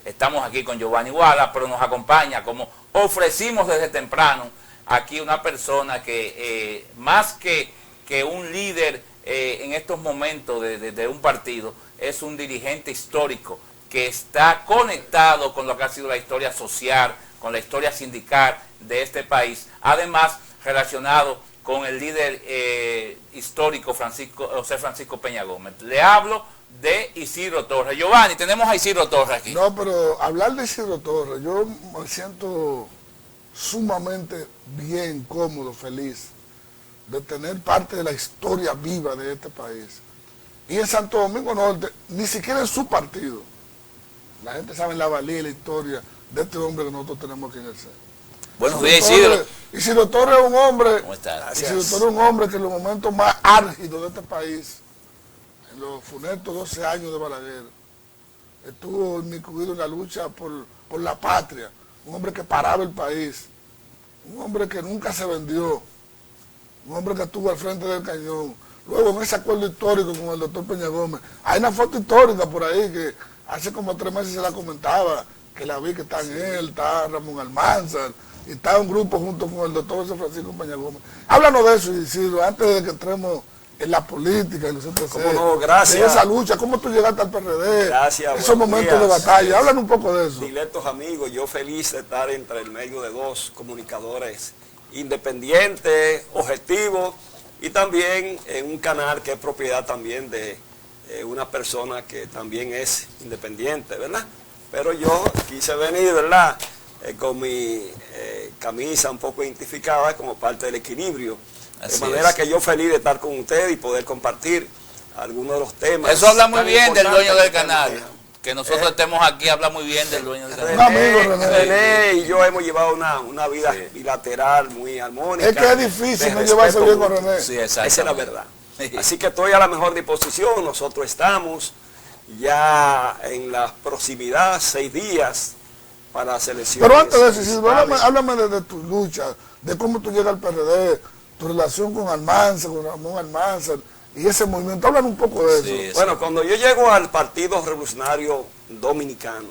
estamos aquí con Giovanni Guala, pero nos acompaña, como ofrecimos desde temprano, aquí una persona que más que un líder en estos momentos de un partido, es un dirigente histórico que está conectado con lo que ha sido la historia social, con la historia sindical de este país, además relacionado con el líder histórico José Francisco Peña Gómez. Le hablo de Isidro Torres. Giovanni, tenemos a Isidro Torres aquí. No, pero hablar de Isidro Torres, yo me siento sumamente bien, cómodo, feliz de tener parte de la historia viva de este país. Y en Santo Domingo Norte, ni siquiera en su partido, la gente sabe la valía y la historia de este hombre que nosotros tenemos aquí en el centro. Buenos días, Isidro. Isidro Torres es un hombre, ¿cómo estás? Isidro Torres es un hombre que en los momentos más álgidos de este país, en los funestos 12 años de Balaguer, estuvo incluido en la lucha por la patria, un hombre que paraba el país, un hombre que nunca se vendió, un hombre que estuvo al frente del cañón. Luego en ese acuerdo histórico con el doctor Peña Gómez, hay una foto histórica por ahí que hace como 3 meses se la comentaba, que la vi, que está en él, está Ramón Almanzar, y está un grupo junto con el doctor José Francisco Peña Gómez. Háblanos de eso, Isidro, antes de que entremos en la política, en los CPC, ¿Cómo no? Gracias. de esa lucha, cómo tú llegaste al PRD, gracias, esos momentos de batalla, háblanos un poco de eso. Dilectos amigos, yo feliz de estar entre el medio de dos comunicadores independientes, objetivos, y también en un canal que es propiedad también de una persona que también es independiente, ¿verdad? Pero yo quise venir, ¿verdad? Con mi camisa un poco identificada como parte del equilibrio. De manera que yo feliz de estar con usted y poder compartir algunos de los temas. Eso habla muy bien del dueño del canal. Que nosotros estemos aquí habla muy bien del dueño del canal. René y yo hemos llevado una vida bilateral muy armónica. Es que es difícil no llevarse bien con René. Sí, esa es la verdad. Así que estoy a la mejor disposición. Nosotros estamos ya en la proximidad, 6 días para las elecciones. Pero antes de eso, háblame de tu lucha, de cómo tú llegas al PRD, tu relación con Almanzar, con Ramón Almanzar, y ese movimiento. Hablan un poco de eso. Sí, bueno, cuando yo llego al Partido Revolucionario Dominicano,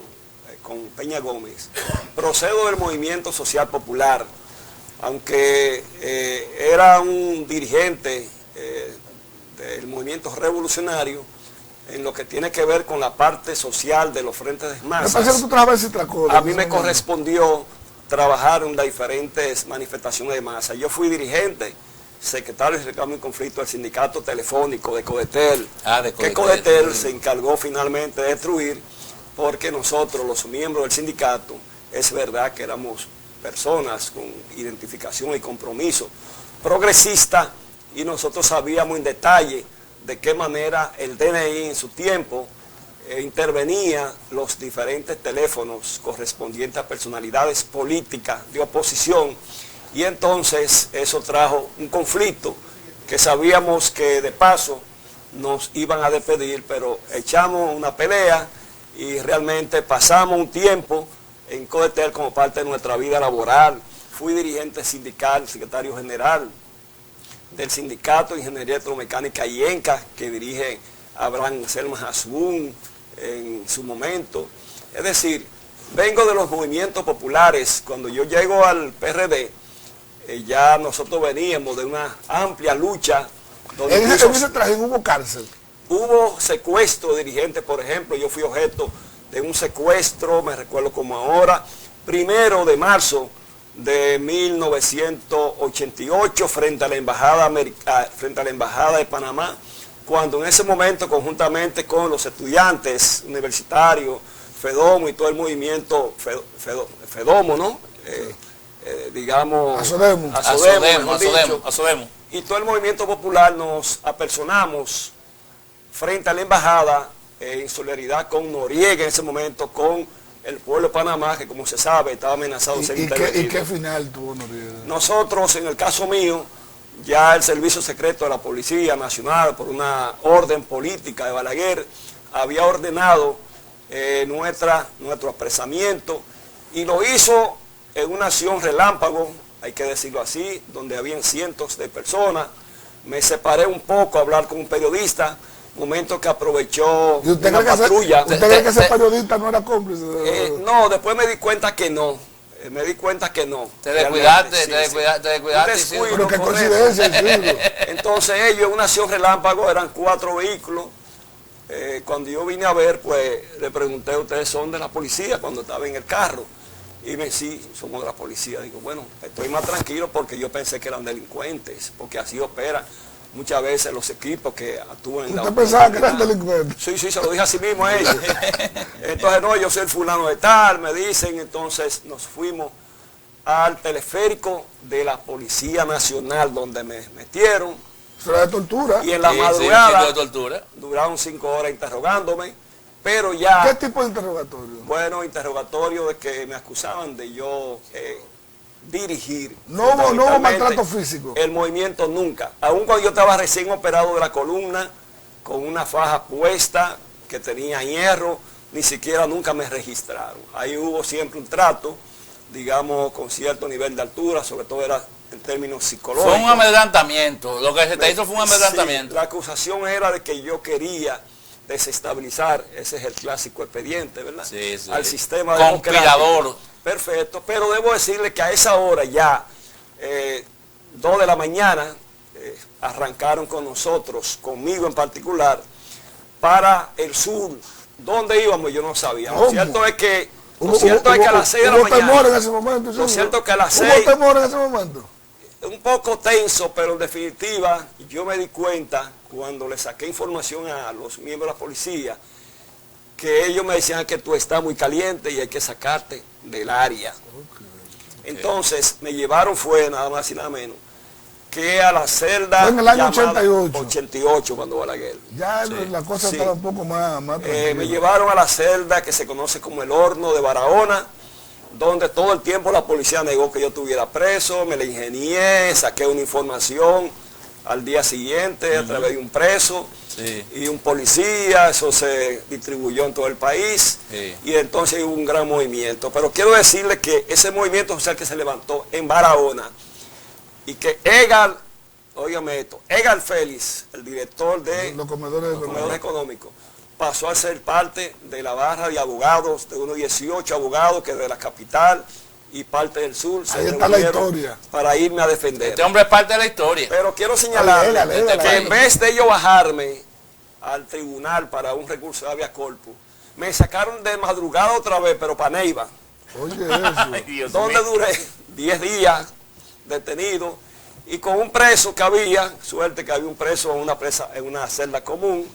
con Peña Gómez, procedo del Movimiento Social Popular, aunque era un dirigente del movimiento revolucionario, en lo que tiene que ver con la parte social de los frentes de masas. Me parece que tú trabajas en Citracola. A mí me correspondió trabajar en las diferentes manifestaciones de masa. Yo fui dirigente, secretario de reclamo y conflicto del sindicato telefónico de Codetel, que Codetel se encargó finalmente de destruir, porque nosotros, los miembros del sindicato, es verdad que éramos personas con identificación y compromiso progresista, y nosotros sabíamos en detalle de qué manera el DNI en su tiempo intervenía los diferentes teléfonos correspondientes a personalidades políticas de oposición, y entonces eso trajo un conflicto que sabíamos que de paso nos iban a despedir, pero echamos una pelea y realmente pasamos un tiempo en Codetel como parte de nuestra vida laboral. Fui dirigente sindical, secretario general del Sindicato de Ingeniería Electromecánica IENCA, que dirige Abraham Selma Hasbún en su momento. Es decir, vengo de los movimientos populares. Cuando yo llego al PRD, ya nosotros veníamos de una amplia lucha. Donde en ese traje hubo cárcel. Hubo secuestro de dirigentes, por ejemplo. Yo fui objeto de un secuestro, me recuerdo como ahora, 1 de marzo de 1988 frente a la embajada de Panamá, cuando en ese momento, conjuntamente con los estudiantes universitarios, FEDOMO y todo el movimiento FEDOMO, ¿no? Digamos, Asodemo. Y todo el movimiento popular nos apersonamos frente a la embajada en solidaridad con Noriega en ese momento, con el pueblo de Panamá, que como se sabe estaba amenazado de ser intervenido. ¿Y qué final tuvo Noriega? Nosotros, en el caso mío, ya el Servicio Secreto de la Policía Nacional, por una orden política de Balaguer, había ordenado nuestro apresamiento, y lo hizo en una acción relámpago, hay que decirlo así, donde habían cientos de personas. Me separé un poco a hablar con un periodista, momento que aprovechó ¿Y usted una patrulla. ¿Usted cree que ese periodista no era cómplice? No, después me di cuenta que no. Me di cuenta que no. Te descuidaste, te descuidaste. Pero qué coincidencia, Entonces ellos en una acción relámpago, eran 4 vehículos. Cuando yo vine a ver, pues le pregunté, ¿ustedes son de la policía? Cuando estaba en el carro. Y me sí, somos de la policía. Digo, bueno, estoy más tranquilo porque yo pensé que eran delincuentes, porque así operan muchas veces los equipos que actúan en la... ¿Usted pensaba que eran delincuentes? Sí, se lo dije así mismo a ellos. Entonces, no, yo soy el fulano de tal, me dicen. Entonces nos fuimos al teleférico de la Policía Nacional, donde me metieron. Eso era de tortura. Y en la madrugada, de tortura. duraron 5 horas interrogándome, pero ya... ¿Qué tipo de interrogatorio? Bueno, interrogatorio de que me acusaban de yo... dirigir. No hubo maltrato físico. El movimiento nunca. Aun cuando yo estaba recién operado de la columna, con una faja puesta, que tenía hierro, ni siquiera nunca me registraron. Ahí hubo siempre un trato, digamos, con cierto nivel de altura, sobre todo era en términos psicológicos. Fue un amedrentamiento. Lo que se te hizo fue un amedrentamiento. Sí, la acusación era de que yo quería desestabilizar, ese es el clásico expediente, ¿verdad? Sí. Al sistema conspirador. Perfecto, pero debo decirle que a esa hora ya, 2 de la mañana, arrancaron con nosotros, conmigo en particular, para el sur. ¿Dónde íbamos? Yo no sabía. Lo cierto es que a las 6 de la mañana... temor en ese momento. Lo cierto es que a las 6... ¿Hubo temor en ese momento? Un poco tenso, pero en definitiva yo me di cuenta cuando le saqué información a los miembros de la policía que ellos me decían que tú estás muy caliente y hay que sacarte del área. Entonces me llevaron, fue nada más y nada menos que a la celda en el año 88. 88 cuando Balaguer. Ya la cosa estaba un poco más me llevaron a la celda que se conoce como el Horno de Barahona, donde todo el tiempo la policía negó que yo estuviera preso, me la ingenié, saqué una información al día siguiente a través de un preso y un policía, eso se distribuyó en todo el país y entonces hubo un gran movimiento. Pero quiero decirle que ese movimiento social que se levantó en Barahona y que Egar, óigame esto, Egar Félix, el director de los comedores económicos, pasó a ser parte de la barra de abogados, de unos 18 abogados que de la capital y parte del sur ahí está la historia para irme a defender. Este hombre es parte de la historia. Pero quiero señalar que en vez de yo bajarme al tribunal para un recurso de habeas corpus, me sacaron de madrugada otra vez, pero para Neiva. Oye, eso. Donde duré 10 días detenido y con un preso que había, suerte que había un preso en una celda común,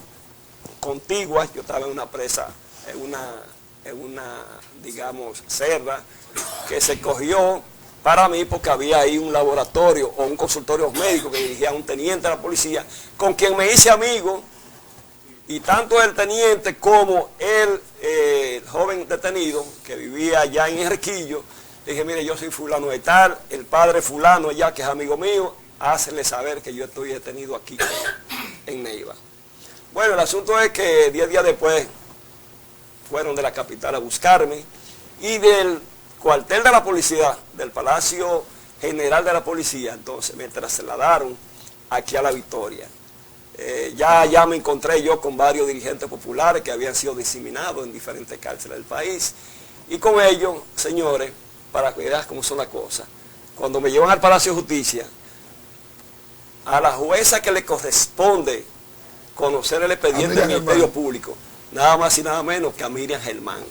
contigua, yo estaba en una presa, en una digamos, celda, que se cogió para mí porque había ahí un laboratorio o un consultorio médico que dirigía un teniente de la policía, con quien me hice amigo, y tanto el teniente como el joven detenido, que vivía allá en Enriquillo, dije, mire, yo soy fulano de tal, el padre fulano allá, que es amigo mío, hácele saber que yo estoy detenido aquí en Neiva. Bueno, el asunto es que 10 días después fueron de la capital a buscarme y del cuartel de la policía, del Palacio General de la Policía, entonces me trasladaron aquí a La Victoria. Ya me encontré yo con varios dirigentes populares que habían sido diseminados en diferentes cárceles del país y con ellos, señores, para que vean cómo son las cosas, cuando me llevan al Palacio de Justicia, a la jueza que le corresponde conocer el expediente del Ministerio Público, nada más y nada menos que a Miriam Germán,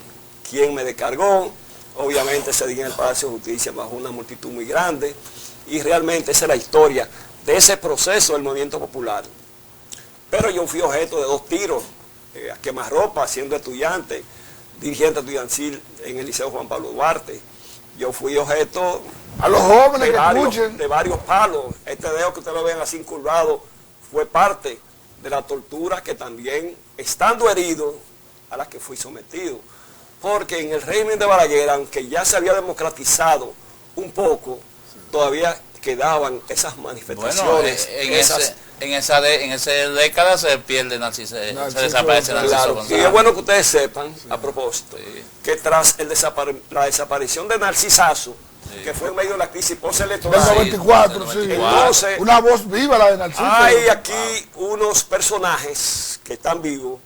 quien me descargó, obviamente se dio en el Palacio de Justicia bajo una multitud muy grande, y realmente esa es la historia de ese proceso del movimiento popular. Pero yo fui objeto de 2 tiros, a quemarropa, siendo estudiante, dirigente estudiantil en el Liceo Juan Pablo Duarte. Yo fui objeto a los jóvenes de varios palos. Este dedo que ustedes lo ven así incurvado fue parte de la tortura que también, estando herido, a la que fui sometido. Porque en el régimen de Balaguer, aunque ya se había democratizado un poco, todavía quedaban esas manifestaciones. Bueno, en esa década se pierde Narciso, se desaparece Narciso González. Y es bueno que ustedes sepan, a propósito, que tras la desaparición de Narcisazo, que fue en medio de la crisis postelectoral del 94, entonces, una voz viva la de Narciso. Hay aquí unos personajes que están vivos,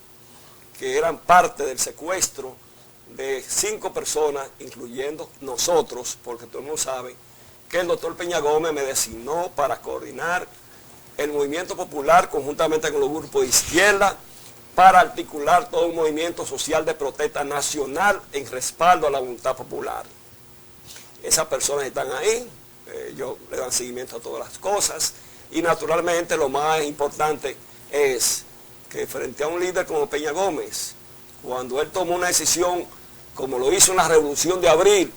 que eran parte del secuestro de 5 personas, incluyendo nosotros, porque todo el mundo sabe que el doctor Peña Gómez me designó para coordinar el movimiento popular conjuntamente con los grupos de izquierda para articular todo un movimiento social de protesta nacional en respaldo a la voluntad popular. Esas personas están ahí, ellos le dan seguimiento a todas las cosas y naturalmente lo más importante es que frente a un líder como Peña Gómez, cuando él tomó una decisión como lo hizo en la Revolución de Abril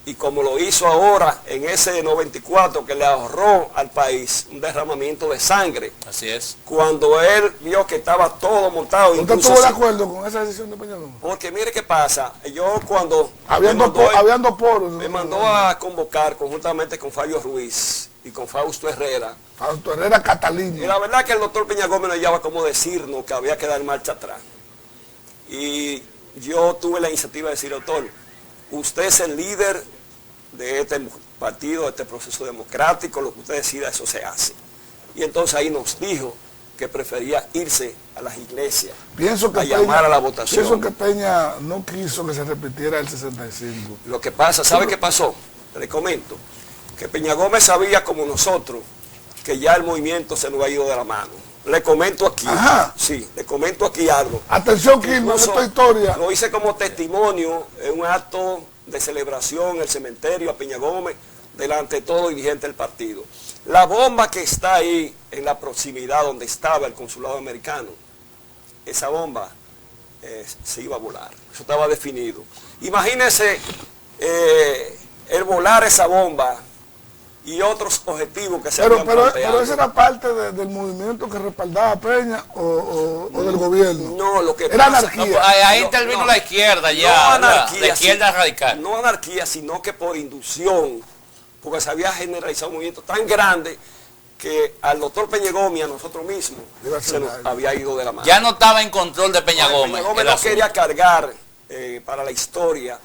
y como lo hizo ahora en ese 94 que le ahorró al país un derramamiento de sangre. Así es. Cuando él vio que estaba todo montado. ¿Usted estuvo de acuerdo con esa decisión de Peña Gómez? Porque mire qué pasa, yo cuando... Habían dos poros. Me mandó a convocar conjuntamente con Fabio Ruiz y con Fausto Herrera. Fausto Herrera Catalina. Y la verdad que el doctor Peña Gómez nos llevaba como decirnos que había que dar marcha atrás. Y yo tuve la iniciativa de decir, doctor, usted es el líder de este partido, de este proceso democrático, lo que usted decida, eso se hace. Y entonces ahí nos dijo que prefería irse a las iglesias, a llamar a la votación. Pienso que Peña no quiso que se repitiera el 65. Lo que pasa, ¿sabe qué pasó? Le comento, que Peña Gómez sabía como nosotros que ya el movimiento se nos ha ido de la mano. Le comento aquí, sí, le comento aquí algo. Atención, Quilmes, esta historia. Lo hice como testimonio en un acto de celebración en el cementerio a Peña Gómez, delante de todo los dirigentes del partido. La bomba que está ahí en la proximidad donde estaba el consulado americano, esa bomba se iba a volar, eso estaba definido. Imagínense el volar esa bomba y otros objetivos que se habían planteado. Pero esa era parte del movimiento que respaldaba a Peña o del gobierno. No, lo que era pasa, anarquía. No, ahí intervino la izquierda ya, no anarquía, la izquierda radical. No anarquía, sino que por inducción, porque se había generalizado un movimiento tan grande que al doctor Peña Gómez y a nosotros mismos se nos había ido de la mano. Ya no estaba en control de Peña Gómez. Peña Gómez no quería cargar para la historia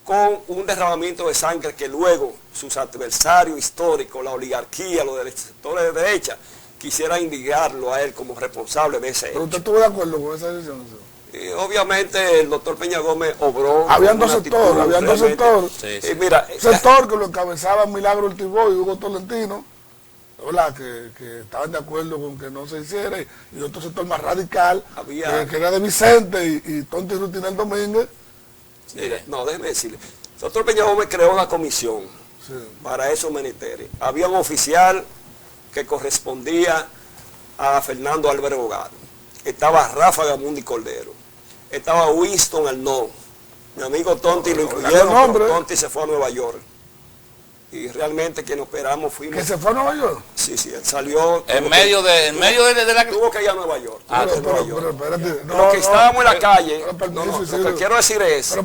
con un derramamiento de sangre que luego sus adversarios históricos, la oligarquía, los sectores de derecha, quisieran indicarlo a él como responsable de ese hecho. ¿Pero usted estuvo de acuerdo con esa decisión? Y obviamente el doctor Peña Gómez obró... Habían dos sectores, Sí, sí. Mira, un sector que lo encabezaba Milagro Ortiz-Boy y Hugo Tolentino, ¿verdad? Que estaban de acuerdo con que no se hiciera, y otro sector más radical, que era de Vicente y Tonti Rutinel Domínguez. Mire, no, déjeme decirle. El doctor Peña Gómez creó una comisión para esos menesteres. Había un oficial que correspondía a Fernando Álvarez Bogado. Estaba Rafa Gamundi Cordero. Estaba Winston Arnaud. Mi amigo Tonti lo incluyeron, pero Tonti se fue a Nueva York. Y realmente quien operamos fuimos... ¿Que se fue a Nueva York? Sí, sí, él salió... En medio de la... Tuvo que ir a Nueva York. Pero espérate. Lo que estábamos en la calle, lo que quiero decir es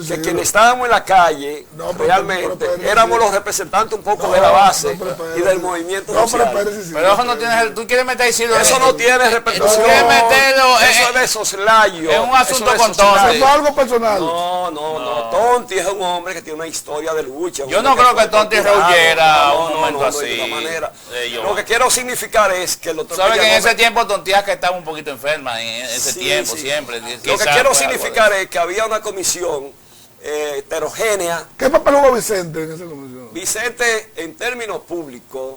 que quienes estábamos en la calle, realmente, éramos los representantes un poco de la base y del movimiento social. Pero eso no tiene... Tú quieres meter Isidro... Eso no tiene repercusión. Tú quieres meterlo... Eso es de soslayo. Es un asunto con Tonti. ¿Es algo personal? No. Tonti es un hombre que tiene una historia de lucha. Yo no creo que Tonti rehuyera un momento así. De igual manera. Lo que quiero significar es que el doctor ¿sabe que en ese tiempo Tontiaca estaba un poquito enferma? En ese tiempo, siempre. Lo que quiero significar es que había una comisión heterogénea. ¿Qué papel jugó Vicente en esa comisión? Vicente, en términos públicos,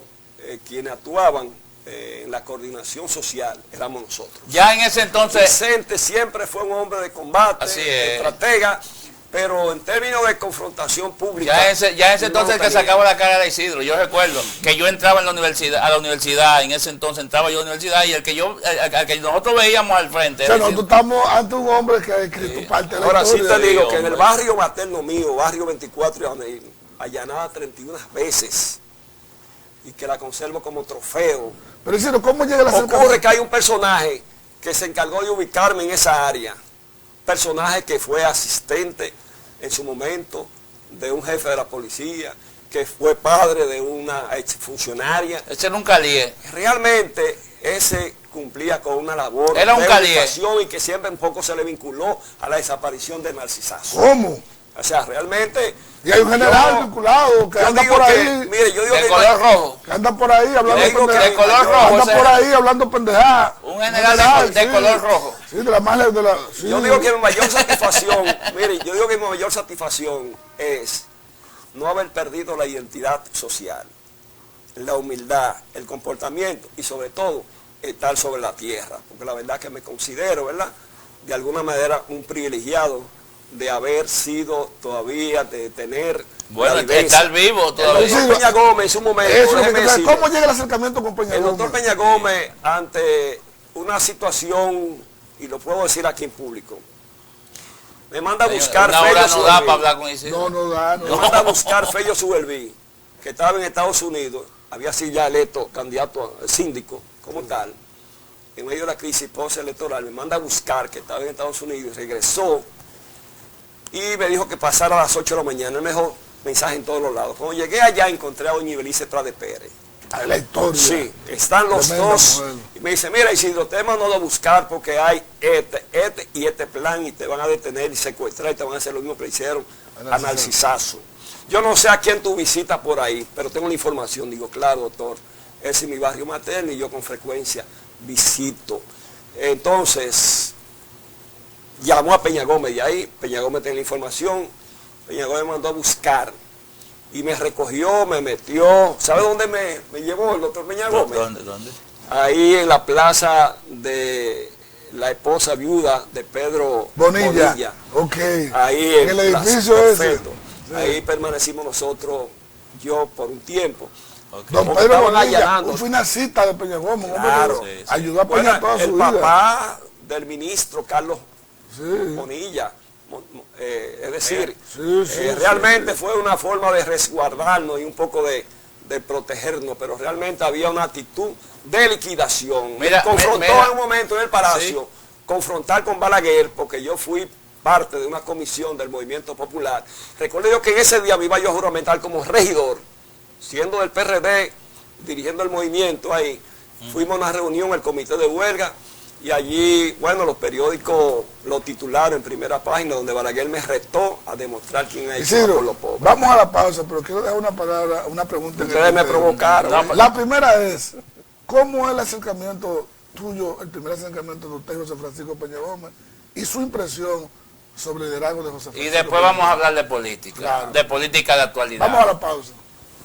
quienes actuaban en la coordinación social éramos nosotros. Ya en ese entonces... Vicente siempre fue un hombre de combate, estratega, pero en términos de confrontación pública... Ya ese entonces el que sacaba la cara era Isidro. Yo recuerdo que yo entraba a la universidad, en ese entonces entraba yo a la universidad y al que nosotros veíamos al frente... O sea, nosotros estamos ante un hombre que ha escrito parte de la ahora historia. Ahora sí te digo que en el barrio materno mío, barrio 24 de allanada 31 veces y que la conservo como trofeo. Pero Isidro, ¿cómo llega la cercanía? Ocurre que hay un personaje que se encargó de ubicarme en esa área. Personaje que fue asistente en su momento de un jefe de la policía, que fue padre de una exfuncionaria. Ese era un calié. Realmente ese cumplía con una labor de educación y que siempre un poco se le vinculó a la desaparición de Narcisazo. ¿Cómo? O sea, realmente Y hay un general vinculado que anda por ahí. Mire, yo digo de color rojo. Que anda por ahí hablando pendejadas. De color rojo. Anda por ahí hablando pendejadas. Un general de color rojo. Sí, de la más de la. Sí. Yo digo que mi mayor satisfacción, mire, yo digo que mi mayor satisfacción es no haber perdido la identidad social, la humildad, el comportamiento y sobre todo estar sobre la tierra. Porque la verdad que me considero, ¿verdad?, de alguna manera un privilegiado de haber sido todavía, de tener... Bueno, estar vivo todavía. El doctor Peña Gómez, un momento, ¿cómo llega el acercamiento con Peña Gómez? El doctor Peña Gómez, ante una situación, y lo puedo decir aquí en público, me manda a buscar Fello Suberví. No da. Me manda a buscar Fello Suberví, que estaba en Estados Unidos, había sido ya electo candidato a síndico como tal, en medio de la crisis postelectoral, me manda a buscar, que estaba en Estados Unidos, regresó y me dijo que pasara a las 8 de la mañana. Él me dejó mensaje en todos los lados. Cuando llegué allá encontré a doña Ibelice Trade Pérez. La historia. Sí, están los dos. Y me dice, mira Isidro, te he mandado a buscar porque hay este plan y te van a detener y secuestrar y te van a hacer lo mismo que le hicieron a Narcisazo. Yo no sé a quién tú visitas por ahí, pero tengo la información. Digo, claro, doctor, ese es mi barrio materno y yo con frecuencia visito. Entonces, llamó a Peña Gómez de ahí, Peña Gómez tiene la información, Peña Gómez me mandó a buscar y me recogió, me metió. ¿Sabe dónde me llevó el doctor Peña Gómez? ¿Dónde? Ahí en la plaza de la esposa viuda de Pedro Bonilla. Ok. Ahí en el edificio ese. Sí. Ahí permanecimos nosotros, yo por un tiempo. Okay. Don Pedro Bonilla, fue una cita de Peña Gómez, claro, ayudó a Peña toda su vida. El papá del ministro Carlos Bonilla, es decir, realmente fue una forma de resguardarnos y un poco de protegernos, pero realmente había una actitud de liquidación. Me confrontó en un momento en el Palacio, confrontar con Balaguer, porque yo fui parte de una comisión del Movimiento Popular. Recuerdo yo que en ese día me iba yo a juramentar como regidor, siendo del PRD, dirigiendo el movimiento ahí. Fuimos a una reunión, el comité de huelga, y allí, bueno, los periódicos lo titularon en primera página, donde Balaguer me retó a demostrar quién es por los pobres. Vamos a la pausa, pero quiero dejar una pregunta. Ustedes me provocaron. La primera es, ¿cómo es el acercamiento tuyo, el primer acercamiento de usted, José Francisco Peña Gómez, y su impresión sobre el liderazgo de José Francisco? Y después vamos a hablar de política, de política de actualidad. Vamos a la pausa.